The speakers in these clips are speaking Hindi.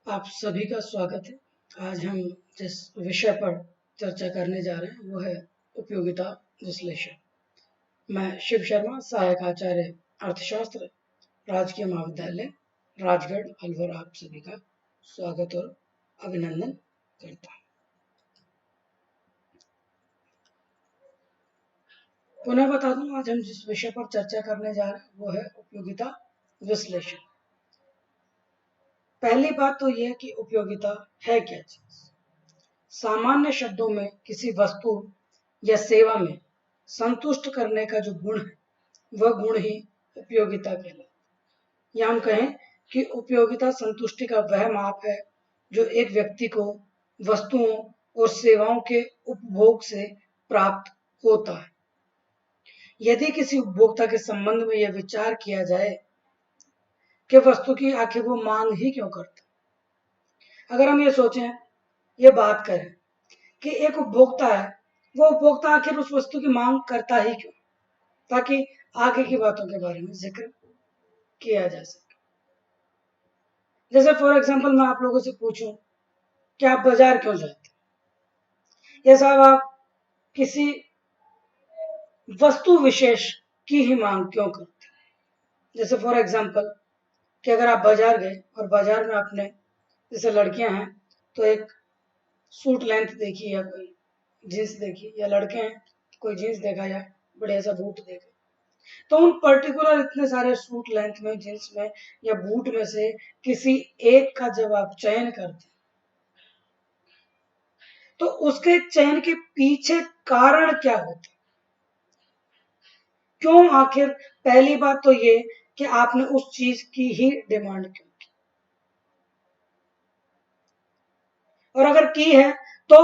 आप सभी का स्वागत है। आज हम जिस विषय पर चर्चा करने जा रहे हैं वो है उपयोगिता विश्लेषण। मैं शिव शर्मा, सहायक आचार्य अर्थशास्त्र, राजकीय महाविद्यालय राजगढ़ अलवर, आप सभी का स्वागत और अभिनंदन करता हूँ। पुनः बता दूं, आज हम जिस विषय पर चर्चा करने जा रहे हैं वो है उपयोगिता विश्लेषण। पहली बात तो यह कि उपयोगिता है क्या चीज। सामान्य शब्दों में किसी वस्तु या सेवा में संतुष्ट करने का जो गुण है वह गुण ही उपयोगिता कहलाता है। या हम कहें कि उपयोगिता संतुष्टि का वह माप है जो एक व्यक्ति को वस्तुओं और सेवाओं के उपभोग से प्राप्त होता है। यदि किसी उपभोक्ता के संबंध में यह विचार किया जाए कि वस्तु की आखिर वो मांग ही क्यों करता, अगर हम ये सोचें, ये बात करें कि एक उपभोक्ता है, वो उपभोक्ता आखिर उस वस्तु की मांग करता ही क्यों, ताकि आगे की बातों के बारे में जिक्र किया जा सके। जैसे फॉर एग्जांपल मैं आप लोगों से पूछूं कि आप बाजार क्यों जाते, या साहब आप किसी वस्तु विशेष की ही मांग क्यों करते। जैसे फॉर एग्जांपल कि अगर आप बाजार गए और बाजार में आपने, जैसे लड़कियां हैं तो एक सूट लेंथ देखी या कोई जीन्स देखी, या लड़के हैं कोई जीन्स देखा या बढ़िया सा बूट देखा, तो उन पर्टिकुलर इतने सारे सूट लेंथ में, जींस में या बूट में से किसी एक का जब आप चयन करते तो उसके चयन के पीछे कारण क्या होता, क्यों, आखिर पहली बात तो ये कि आपने उस चीज की ही डिमांड क्यों की, और अगर की है तो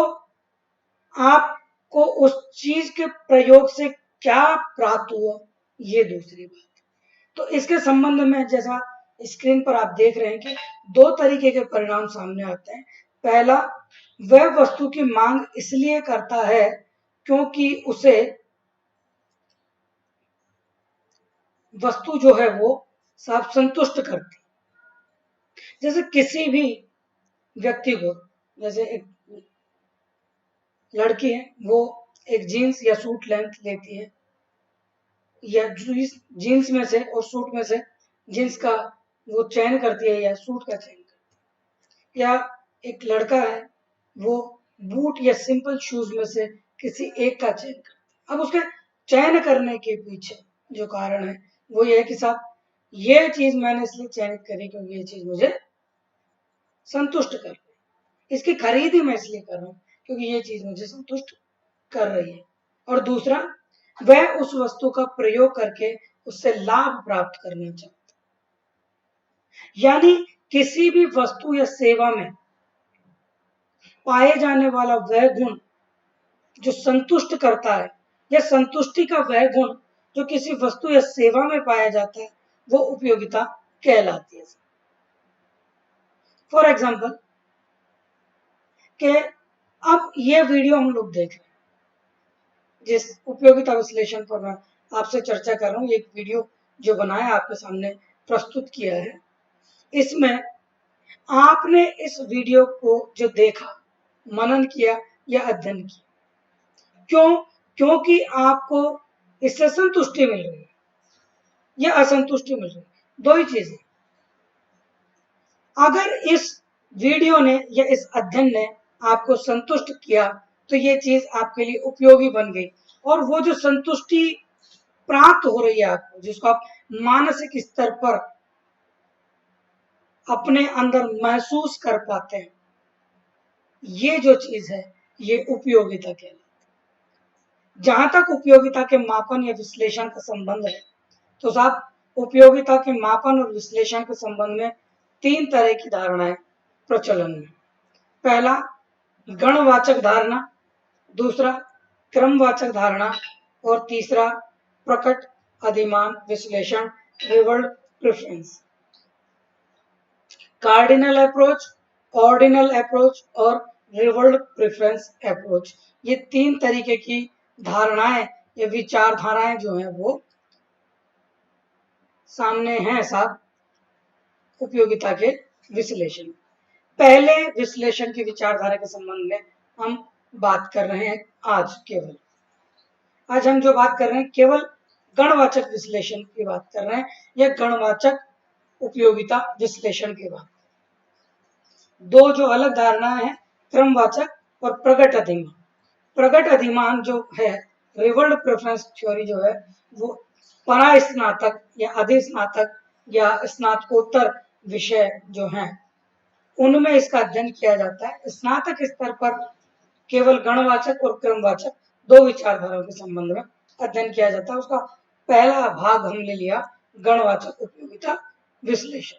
आपको उस चीज के प्रयोग से क्या प्राप्त हुआ, ये दूसरी बात। तो इसके संबंध में जैसा स्क्रीन पर आप देख रहे हैं कि दो तरीके के परिणाम सामने आते हैं। पहला, वह वस्तु की मांग इसलिए करता है क्योंकि उसे वस्तु जो है वो साफ संतुष्ट करती। जैसे किसी भी व्यक्ति को, जैसे एक लड़की है, वो एक जीन्स या सूट लेंथ लेती है, या जीन्स में से और सूट में से जीन्स का वो चयन करती है या सूट का चयन करती है, या एक लड़का है वो बूट या सिंपल शूज में से किसी एक का चयन करता है। अब उसके चयन करने के पीछे जो कारण है वो ये है कि साहब ये चीज मैंने इसलिए चयनित करी क्योंकि ये चीज मुझे संतुष्ट कर रही है, इसकी खरीद ही मैं इसलिए कर रहा हूँ क्योंकि ये चीज मुझे संतुष्ट कर रही है। और दूसरा, वह उस वस्तु का प्रयोग करके उससे लाभ प्राप्त करना चाहता है। यानी किसी भी वस्तु या सेवा में पाए जाने वाला वह गुण जो संतुष्ट करता है, या संतुष्टि का वह गुण जो किसी वस्तु या सेवा में पाया जाता है, वो उपयोगिता कहलाती है। फॉर एग्जाम्पल कि अब ये वीडियो हम लोग देख रहे हैं, जिस उपयोगिता विश्लेषण पर मैं आपसे चर्चा कर रहा हूँ, एक वीडियो जो बनाया आपके सामने प्रस्तुत किया है, इसमें आपने इस वीडियो को जो देखा, मनन किया या अध्ययन किया, क्यों, क्योंकि आपको इससे संतुष्टि मिल रही है या असंतुष्टि मिल रही है, दो ही चीजें। अगर इस वीडियो ने या इस अध्ययन ने आपको संतुष्ट किया तो ये चीज आपके लिए उपयोगी बन गई, और वो जो संतुष्टि प्राप्त हो रही है आपको, जिसको आप मानसिक स्तर पर अपने अंदर महसूस कर पाते हैं, ये जो चीज है ये उपयोगिता कहलाती है। जहां तक उपयोगिता के मापन या विश्लेषण का संबंध है, तो साहब उपयोगिता के मापन और विश्लेषण के संबंध में तीन तरह की धारणाएं प्रचलन में। पहला, गणवाचक धारणा, दूसरा क्रमवाचक धारणा, और तीसरा प्रकट अधिमान विश्लेषण, revered preference. Cardinal approach, ordinal approach और रिवर्ड प्रेफरेंस अप्रोच, ये तीन तरीके की धारणाएं या विचारधाराएं जो हैं वो सामने हैं साहब उपयोगिता के विश्लेषण। पहले विश्लेषण की विचारधारा के संबंध में हम बात कर रहे हैं। आज हम जो बात कर रहे हैं केवल गणवाचक विश्लेषण की बात कर रहे हैं, या गणवाचक उपयोगिता विश्लेषण की बात। दो जो अलग धारणाएं हैं, क्रमवाचक और प्रगट अधिमान। प्रगट अधिमान जो है, रिवर्ड प्रेफरेंस थ्योरी जो है, वो परास्नातक या अधिस्नातक या स्नातकोत्तर विषय जो हैं उनमें इसका अध्ययन किया जाता है। स्नातक स्तर पर केवल गणवाचक और क्रमवाचक दो विचारधाराओं के संबंध में अध्ययन किया जाता है। उसका पहला भाग हमने लिया गणवाचक उपयोगिता विश्लेषण।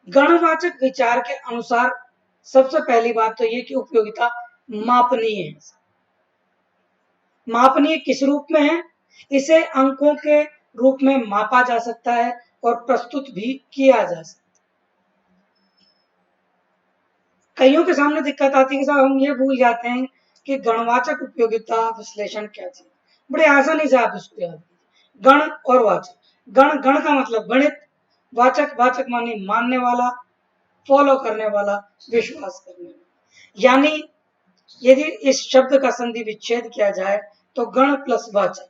गणवाचक विचार के अनुसार सबसे पहली बात तो ये कि उपयोगिता मापनीय है। मापनीय किस रूप में है? इसे अंकों के रूप में मापा जा सकता है और प्रस्तुत भी किया जा सकता है। कईयों के सामने दिक्कत आती है कि साहब हम ये भूल जाते हैं कि गणवाचक उपयोगिता विश्लेषण क्या चीज। बड़े आसानी से आप इसको याद कीजिए, गण और वाचक। गण, गण का मतलब गणित, वाचक, वाचक माने मानने वाला, फॉलो करने वाला, विश्वास करने वाला। यानी यदि इस शब्द का संधि विच्छेद किया जाए तो गण प्लस वाचक,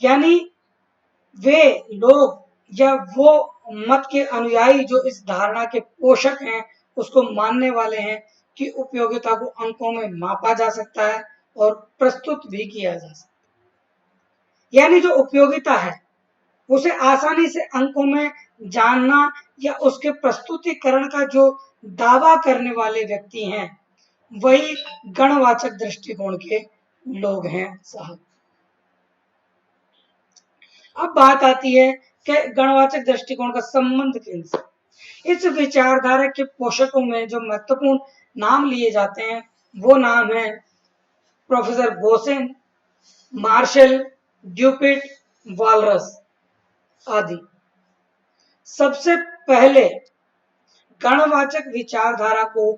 यानी वे लोग या वो मत के अनुयायी जो इस धारणा के पोषक हैं, उसको मानने वाले हैं कि उपयोगिता को अंकों में मापा जा सकता है और प्रस्तुत भी किया जा सकता है। यानी जो उपयोगिता है उसे आसानी से अंकों में जानना या उसके प्रस्तुतिकरण का जो दावा करने वाले व्यक्ति हैं वही गणवाचक दृष्टिकोण के लोग हैं साहब। अब बात आती है कि गणवाचक दृष्टिकोण का संबंध किनसे। इस विचारधारा के पोषकों में जो महत्वपूर्ण नाम लिए जाते हैं वो नाम है प्रोफेसर बोसेन, मार्शल, ड्यूपिट, वालरस आदि। सबसे पहले गणवाचक विचारधारा को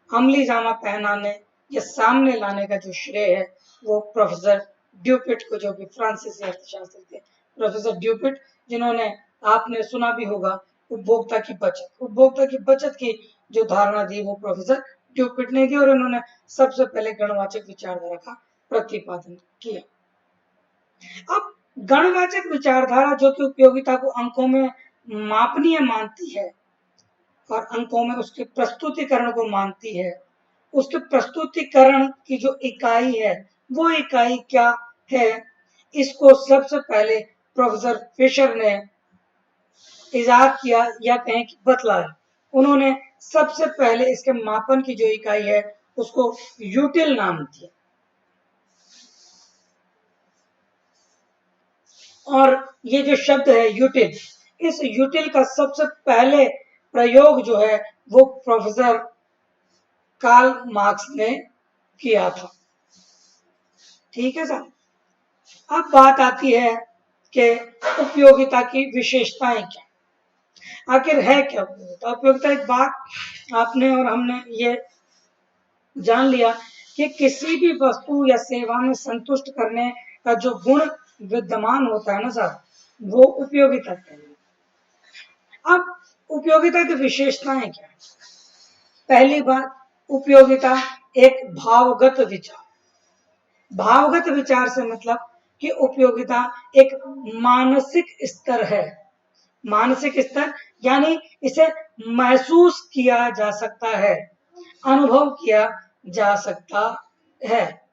अमली जामा पहनाने या सामने लाने का जो श्रेय है वो प्रोफेसर ड्यूपिट को, जो कि फ्रांसीसी अर्थशास्त्री थे, प्रोफेसर ड्यूपिट, जिन्होंने आपने सुना भी होगा उपभोक्ता की बचत। उपभोक्ता की बचत की जो धारणा दी वो प्रोफेसर ड्यूपिट ने दी और इन्होंने सबसे पहले गणवाचक विचारधारा का प्रतिपादन किया। अब गणवाचक विचारधारा जो कि उपयोगिता को अंकों में मापनीय मानती है और अंकों में उसके प्रस्तुतिकरण को मानती है, उसके प्रस्तुतिकरण की जो इकाई है वो इकाई क्या है, इसको सबसे पहले प्रोफेसर फिशर ने इजाद किया या कहें कि बतलाया। उन्होंने सबसे पहले इसके मापन की जो इकाई है उसको यूटिल नाम दिया और ये जो शब्द है यूटिल, इस यूटिल का सबसे पहले प्रयोग जो है वो प्रोफेसर कार्ल मार्क्स ने किया था। ठीक है सर। अब बात आती है कि उपयोगिता की विशेषताएं क्या, आखिर है क्या उपयोगिता। उपयोगिता एक बात आपने और हमने ये जान लिया कि किसी भी वस्तु या सेवा में संतुष्ट करने का जो गुण विद्यमान होता है ना साहब, वो उपयोगिता कहलाता है। अब उपयोगिता की विशेषताएं क्या है? पहली बात, उपयोगिता एक भावगत विचार। भावगत विचार से मतलब कि उपयोगिता एक मानसिक स्तर है। मानसिक स्तर यानी इसे महसूस किया जा सकता है, अनुभव किया जा सकता है।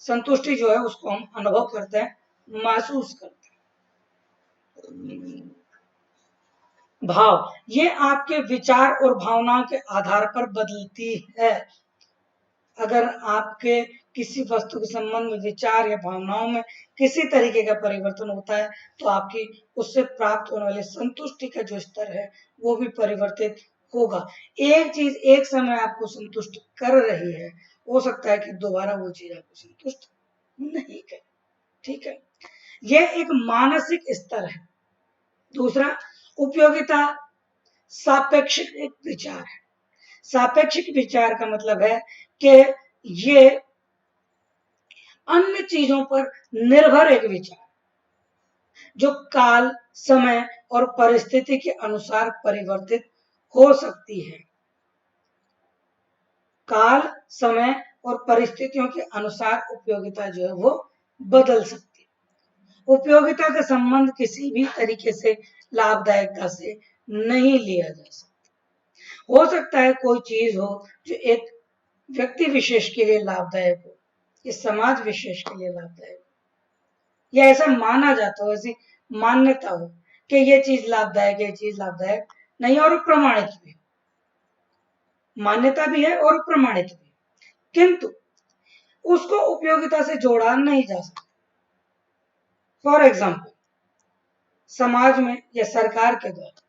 संतुष्टि जो है उसको हम अनुभव करते हैं, महसूस करते हैं। भाव, ये आपके विचार और भावनाओं के आधार पर बदलती है। अगर आपके किसी वस्तु के संबंध में विचार या भावनाओं में किसी तरीके का परिवर्तन होता है तो आपकी उससे प्राप्त होने वाली संतुष्टि का जो स्तर है वो भी परिवर्तित होगा। एक चीज एक समय आपको संतुष्ट कर रही है, हो सकता है कि दोबारा वो चीज आपको संतुष्ट नहीं करे। ठीक है, यह एक मानसिक स्तर है। दूसरा, उपयोगिता सापेक्षिक एक विचार है। सापेक्षिक विचार का मतलब है कि ये अन्य चीजों पर निर्भर एक विचार जो काल, समय और परिस्थिति के अनुसार परिवर्तित हो सकती है। काल, समय और परिस्थितियों के अनुसार उपयोगिता जो है वो बदल सकती है। उपयोगिता का संबंध किसी भी तरीके से लाभदायकता से नहीं लिया जा सकता। हो सकता है कोई चीज हो जो एक व्यक्ति विशेष के लिए लाभदायक हो, इस समाज विशेष के लिए लाभदायक हो, या ऐसा माना जाता हो, ऐसी मान्यता हो कि ये चीज लाभदायक है, ये चीज लाभदायक नहीं, और प्रमाणित भी, मान्यता भी है और प्रमाणित भी, किंतु उसको उपयोगिता से जोड़ा नहीं जा सकता। फॉर एग्जाम्पल, समाज में या सरकार के द्वारा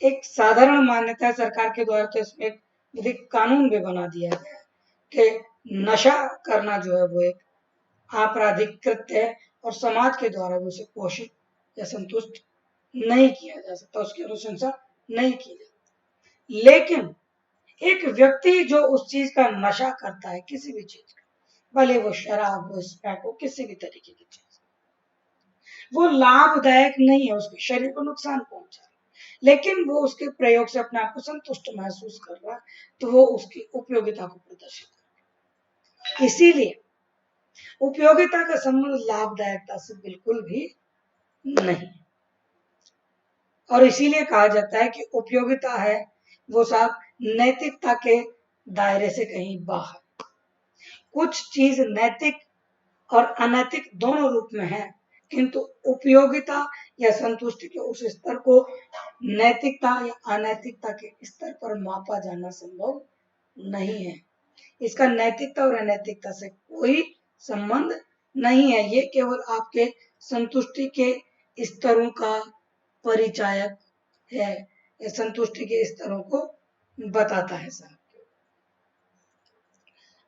एक साधारण मान्यता है, सरकार के द्वारा तो इसमें एक विधिक कानून भी बना दिया गया है कि नशा करना जो है वो एक आपराधिक कृत्य है और समाज के द्वारा भी उसे पोषित या संतुष्ट नहीं किया जा सकता, उसकी अनुशंसा नहीं की जाती। लेकिन एक व्यक्ति जो उस चीज का नशा करता है, किसी भी चीज का, भले वो शराब हो, स्मैक हो, किसी भी तरीके की चीज, वो लाभदायक नहीं है, उसके शरीर को नुकसान पहुंचा रहा है, लेकिन वो उसके प्रयोग से अपने आप को संतुष्ट महसूस कर रहा है, तो वो उसकी उपयोगिता को प्रदर्शित कर। इसीलिए उपयोगिता का संबंध लाभदायकता से बिल्कुल भी नहीं, और इसीलिए कहा जाता है कि उपयोगिता है वो साहब नैतिकता के दायरे से कहीं बाहर। कुछ चीज नैतिक और अनैतिक दोनों रूप में है, किंतु उपयोगिता या संतुष्टि के उस स्तर को नैतिकता या अनैतिकता के स्तर पर मापा जाना संभव नहीं है। इसका नैतिकता और अनैतिकता से कोई संबंध नहीं है, ये केवल आपके संतुष्टि के स्तरों का परिचायक है, या संतुष्टि के स्तरों को बताता है साहब।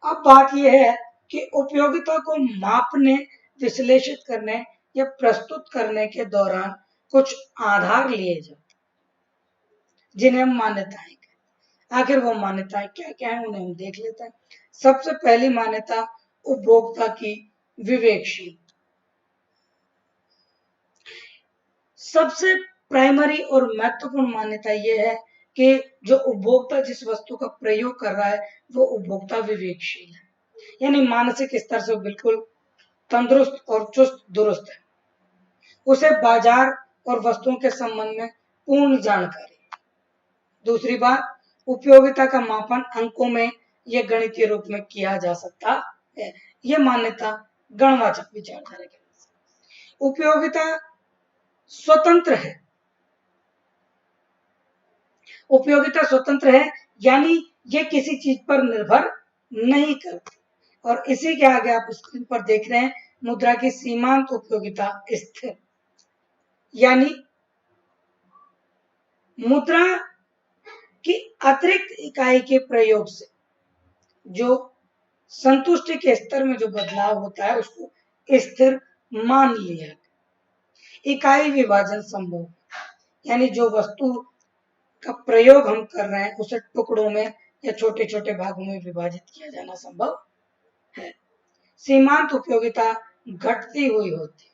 अब बात यह है कि उपयोगिता को मापने, विश्लेषित करने या प्रस्तुत करने के दौरान कुछ आधार लिए जाते हैं जिन्हें हम मान्यताएं कहते हैं। आखिर वो मान्यताएं क्या क्या है उन्हें हम देख लेते हैं। सबसे पहली मान्यता उपभोक्ता की विवेकशील। सबसे प्राइमरी और महत्वपूर्ण मान्यता यह है कि जो उपभोक्ता जिस वस्तु का प्रयोग कर रहा है वो उपभोक्ता विवेकशील है, यानी मानसिक स्तर से बिल्कुल तंदुरुस्त और चुस्त दुरुस्त है, उसे बाजार और वस्तुओं के संबंध में पूर्ण जानकारी। दूसरी बात, उपयोगिता का मापन अंकों में या गणितीय रूप में किया जा सकता है। यह मान्यता गणवाचक विचारधारा के उपयोगिता स्वतंत्र है। उपयोगिता स्वतंत्र है यानी ये किसी चीज पर निर्भर नहीं करती, और इसी के आगे आप स्क्रीन पर देख रहे हैं मुद्रा की सीमांत उपयोगिता स्थिर, यानी मुद्रा की अतिरिक्त इकाई के प्रयोग से जो संतुष्टि के स्तर में जो बदलाव होता है उसको स्थिर मान लिया। इकाई विभाजन संभव, यानी जो वस्तु का प्रयोग हम कर रहे हैं उसे टुकड़ों में या छोटे छोटे भागों में विभाजित किया जाना संभव है। सीमांत उपयोगिता घटती हुई होती,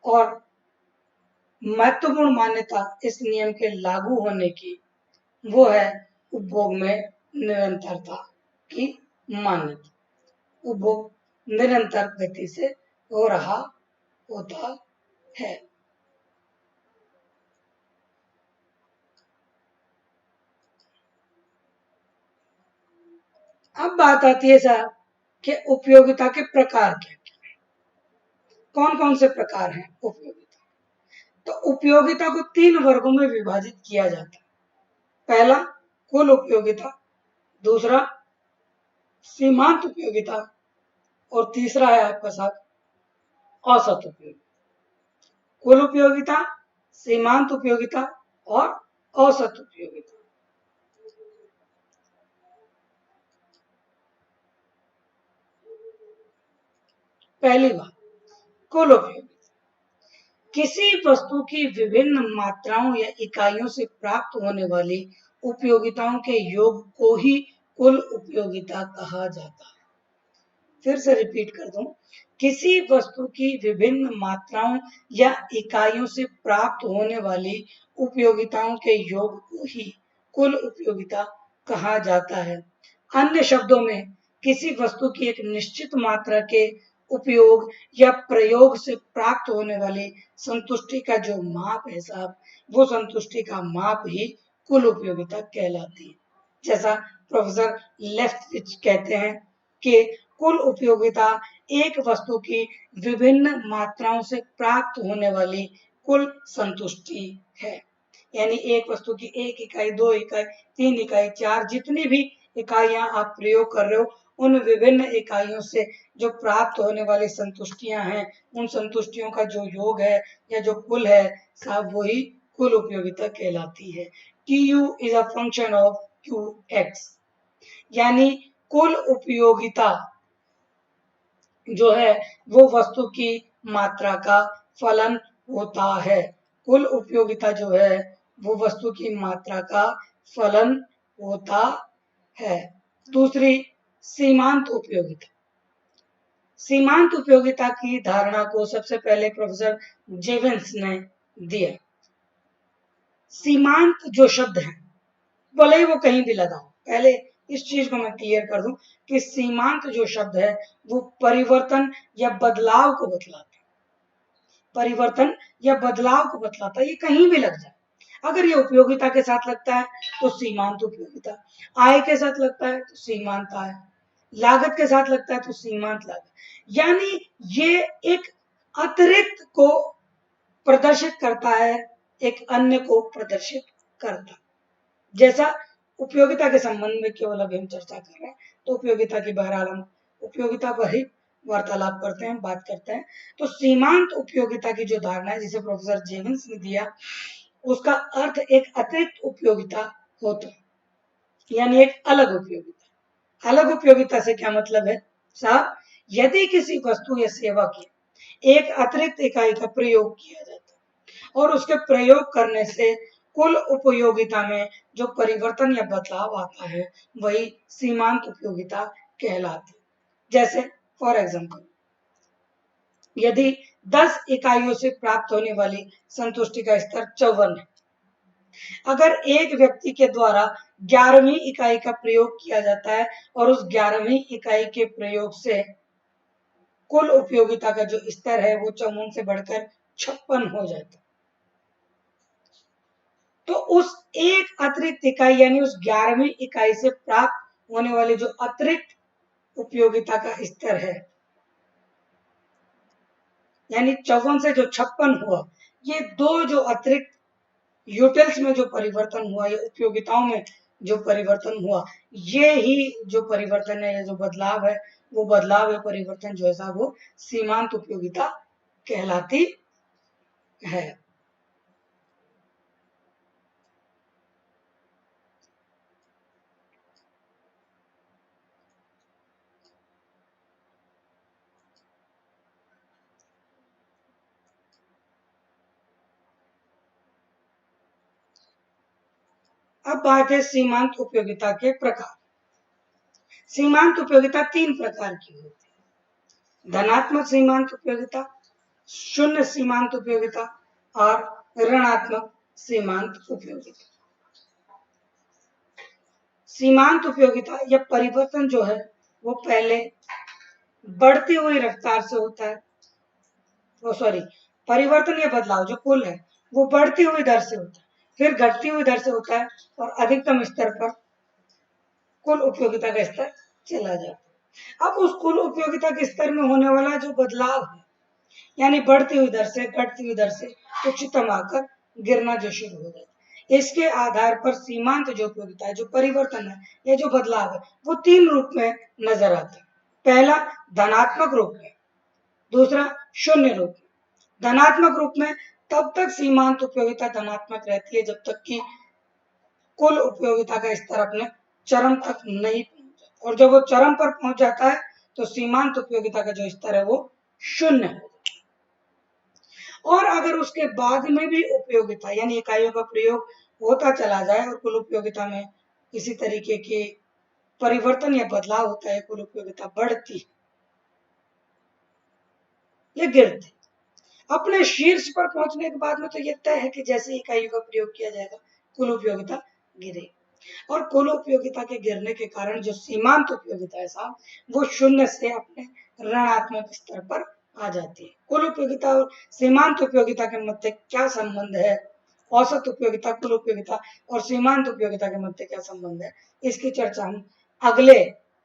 और महत्वपूर्ण मान्यता इस नियम के लागू होने की वो है उपभोग में निरंतरता की मान्यता। उपभोग निरंतर गति से हो रहा होता है। अब बात आती है साहब कि उपयोगिता के प्रकार क्या क्या, कौन कौन से प्रकार हैं उपयोगिता। तो उपयोगिता को 3 वर्गों में विभाजित किया जाता है। पहला कुल उपयोगिता, दूसरा सीमांत उपयोगिता, और तीसरा है आपका साथ औसत उपयोगिता। कुल उपयोगिता, सीमांत उपयोगिता और औसत उपयोगिता। पहली बात, कुल उपयोगिता किसी वस्तु की विभिन्न मात्राओं या इकाइयों से प्राप्त होने वाली उपयोगिताओं के योग को ही कुल उपयोगिता कहा जाता है। फिर से रिपीट कर दूं, किसी वस्तु की विभिन्न मात्राओं या इकाइयों से प्राप्त होने वाली उपयोगिताओं के योग को ही कुल उपयोगिता कहा जाता है। अन्य शब्दों में किसी वस्तु की एक निश्चित मात्रा के उपयोग या प्रयोग से प्राप्त होने वाली संतुष्टि का जो माप है साहब, वो संतुष्टि का माप ही कुल उपयोगिता कहलाती है। जैसा प्रोफेसर लेफ्टिच कहते हैं कि कुल उपयोगिता एक वस्तु की विभिन्न मात्राओं से प्राप्त होने वाली कुल संतुष्टि है। यानी एक वस्तु की 1 इकाई, 2 इकाई, 3 इकाई, 4 जितनी भी इकाइयां आप प्रयोग कर रहे हो, उन विभिन्न इकाइयों से जो प्राप्त होने वाली संतुष्टियां हैं, उन संतुष्टियों का जो योग है या जो कुल है साहब, वही कुल उपयोगिता कहलाती है। TU is a function of QX, यानी कुल उपयोगिता जो है वो वस्तु की मात्रा का फलन होता है। कुल उपयोगिता जो है वो वस्तु की मात्रा का फलन होता है। दूसरी, सीमांत उपयोगिता। सीमांत उपयोगिता की धारणा को सबसे पहले प्रोफेसर जेवेंस ने दिया। सीमांत जो शब्द है, भले ही वो कहीं भी लगा हो, पहले इस चीज को मैं क्लियर कर दूं कि सीमांत जो शब्द है वो परिवर्तन या बदलाव को बतलाता है। परिवर्तन या बदलाव को बतलाता है, ये कहीं भी लग जाए। अगर ये उपयोगिता के साथ लगता है तो सीमांत उपयोगिता, आय के साथ लगता है तो सीमांत आय, लागत के साथ लगता है तो सीमांत लागत। यानी ये एक अतिरिक्त को प्रदर्शित करता है, एक अन्य को प्रदर्शित करता। जैसा उपयोगिता के संबंध में केवल अभी हम चर्चा कर रहे हैं, तो उपयोगिता की बहरहाल हम उपयोगिता पर ही वार्तालाप करते हैं, बात करते हैं। तो सीमांत उपयोगिता की जो धारणा है जिसे प्रोफेसर जेवेंस ने दिया, उसका अर्थ एक अतिरिक्त उपयोगिता होता है, यानी एक अलग उपयोगिता। अलग उपयोगिता से क्या मतलब है साहब? यदि किसी वस्तु या सेवा की एक अतिरिक्त इकाई का प्रयोग किया जाता है और उसके प्रयोग करने से कुल उपयोगिता में जो परिवर्तन या बदलाव आता है, वही सीमांत उपयोगिता कहलाती है। जैसे फॉर एग्जाम्पल, यदि 10 इकाइयों से प्राप्त होने वाली संतुष्टि का स्तर 54 है, अगर एक व्यक्ति के द्वारा 11वीं इकाई का प्रयोग किया जाता है और उस 11वीं इकाई के प्रयोग से कुल उपयोगिता का जो स्तर है वो 54 से बढ़कर 56 हो जाता है, तो उस एक अतिरिक्त इकाई यानी उस 11वीं इकाई से प्राप्त होने वाली जो अतिरिक्त उपयोगिता का स्तर है, यानी 54 से जो 56 हुआ, ये दो जो अतिरिक्त यूटिल्स में जो परिवर्तन हुआ या उपयोगिताओं में जो परिवर्तन हुआ, ये ही जो परिवर्तन है या जो बदलाव है, वो बदलाव या परिवर्तन जो है वो सीमांत उपयोगिता कहलाती है। अब बात है सीमांत उपयोगिता के प्रकार। सीमांत उपयोगिता 3 प्रकार की होती है: धनात्मक सीमांत उपयोगिता, शून्य सीमांत उपयोगिता और ऋणात्मक सीमांत उपयोगिता। सीमांत उपयोगिता या परिवर्तन जो है वो पहले बढ़ती हुई रफ्तार से होता है, वो सॉरी परिवर्तन या बदलाव जो कुल है वो बढ़ती हुई दर से होता है, फिर घटती हुई दर से होता है और अधिकतम स्तर पर कुल उपयोगिता का स्तर चला जाता है। अब उस कुल उपयोगिता के स्तर में होने वाला जो बदलाव है, यानी बढ़ती हुई दर से घटती हुई दर से उच्चतम आकर गिरना जो शुरू हो जाता है, इसके आधार पर सीमांत जो उपयोगिता है, जो परिवर्तन है या जो बदलाव है, वो 3 रूप में नजर आता है। पहला धनात्मक रूप में, दूसरा शून्य रूप में। धनात्मक रूप में तब तक सीमांत उपयोगिता धनात्मक रहती है जब तक कि कुल उपयोगिता का स्तर अपने चरम तक नहीं पहुंचा, और जब वो चरम पर पहुंच जाता है तो सीमांत उपयोगिता का जो स्तर है वो शून्य है। और अगर उसके बाद में भी उपयोगिता यानी इकाइयों का प्रयोग होता चला जाए और कुल उपयोगिता में किसी तरीके के परिवर्तन या बदलाव होता है, कुल उपयोगिता बढ़ती या गिरती, अपने शीर्ष पर पहुंचने के बाद में तो यह तय है कि जैसे इकाइयों का प्रयोग किया जाएगा कुल उपयोगिता गिरेगी। और कुल उपयोगिता के गिरने के कारण जो सीमांत उपयोगिता है साहब, वो शून्य से अपने ऋणात्मक स्तर पर आ जाती है। कुल उपयोगिता और सीमांत उपयोगिता के मध्य क्या संबंध है, औसत उपयोगिता, कुल उपयोगिता और सीमांत उपयोगिता के मध्य क्या संबंध है, इसकी चर्चा हम अगले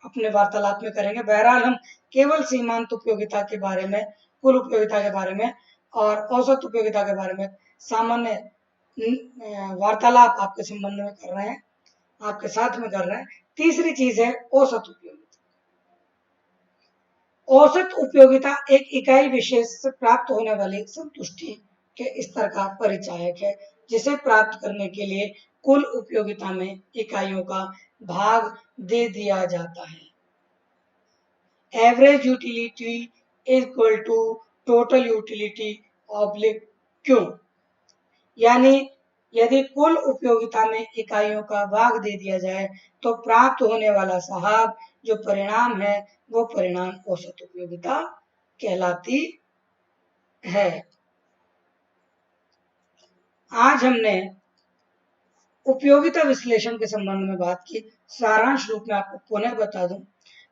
अपने वार्तालाप में करेंगे। बहरहाल हम केवल सीमांत उपयोगिता के बारे में, कुल उपयोगिता के बारे में और औसत उपयोगिता के बारे में सामान्य वार्तालाप आपके संबंध में कर रहे हैं, आपके साथ में कर रहे हैं। तीसरी चीज है औसत उपयोगिता। औसत उपयोगिता एक इकाई विशेष से प्राप्त होने वाली संतुष्टि के स्तर का परिचायक है, जिसे प्राप्त करने के लिए कुल उपयोगिता में इकाइयों का भाग दे दिया जाता है। Average utility equal to total utility oblique Q, यानी यदि कुल उपयोगिता में इकाइयों का भाग दे दिया जाए तो प्राप्त होने वाला साहब जो परिणाम है वो परिणाम औसत उपयोगिता कहलाती है। आज हमने उपयोगिता विश्लेषण के संबंध में बात की। सारांश रूप में आपको पुनः बता दूं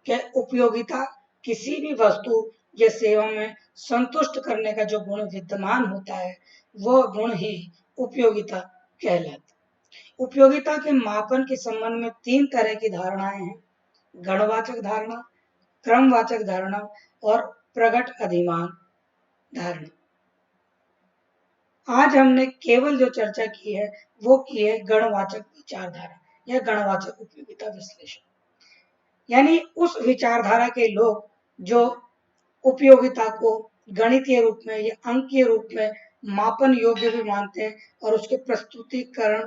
कि उपयोगिता किसी भी वस्तु या सेवा में संतुष्ट करने का जो गुण विद्यमान होता है वह गुण ही उपयोगिता कहलाता है। उपयोगिता के मापन के संबंध में तीन तरह की धारणाएं हैं: गणवाचक धारणा, क्रमवाचक धारणा और प्रगट अधिमान धारणा। आज हमने केवल जो चर्चा की है वो की है गणवाचक विचारधारा या गणवाचक उपयोगिता विश्लेषण, यानी उस विचारधारा के लोग जो उपयोगिता को गणितीय रूप में या अंकीय रूप में मापन योग्य भी मानते हैं और उसके प्रस्तुतिकरण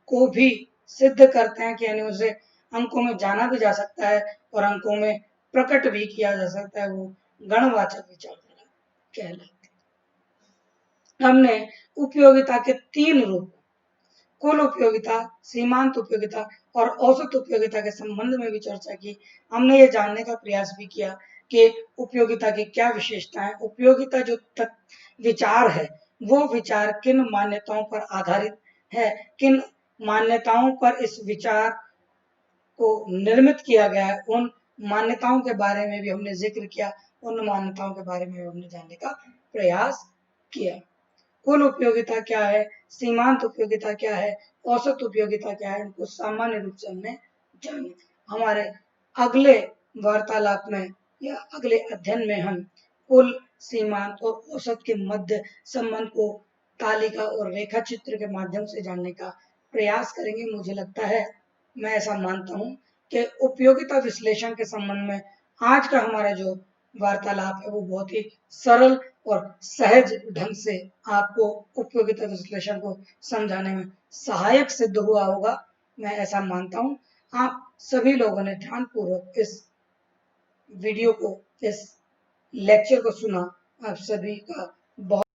को भी सिद्ध करते हैं कि यानी उसे अंकों में जाना भी जा सकता है और अंकों में प्रकट भी किया जा सकता है, वो गणवाचक विचारधारा कहलाती है। हमने उपयोगिता के तीन रूप, कुल उपयोगिता, सीमांत उपयोगिता और औसत उपयोगिता के संबंध में भी चर्चा की। हमने ये जानने का प्रयास भी किया कि उपयोगिता की क्या विशेषताएं, उपयोगिता जो विचार है वो विचार किन मान्यताओं पर आधारित है, किन मान्यताओं पर इस विचार को निर्मित किया गया है, उन मान्यताओं के बारे में भी हमने जिक्र किया, उन मान्यताओं के बारे में हमने जानने का प्रयास किया। कुल उपयोगिता क्या है, सीमांत उपयोगिता क्या है, औसत उपयोगिता क्या है, इनको सामान्य रूप से हमने जाना। हमारे अगले वार्तालाप में या अगले अध्ययन में हम कुल, सीमांत और औसत के मध्य संबंध को तालिका और रेखा चित्र के माध्यम से जानने का प्रयास करेंगे। मुझे लगता है, मैं ऐसा मानता हूं कि उपयोगिता विश्लेषण के संबंध में आज का हमारा जो वार्तालाप है वो बहुत ही सरल और सहज ढंग से आपको उपयोगिता विश्लेषण को समझाने में सहायक सिद्ध हुआ होगा, मैं ऐसा मानता हूं। आप सभी लोगों ने ध्यानपूर्वक इस वीडियो को, इस लेक्चर को सुना। आप सभी का बहुत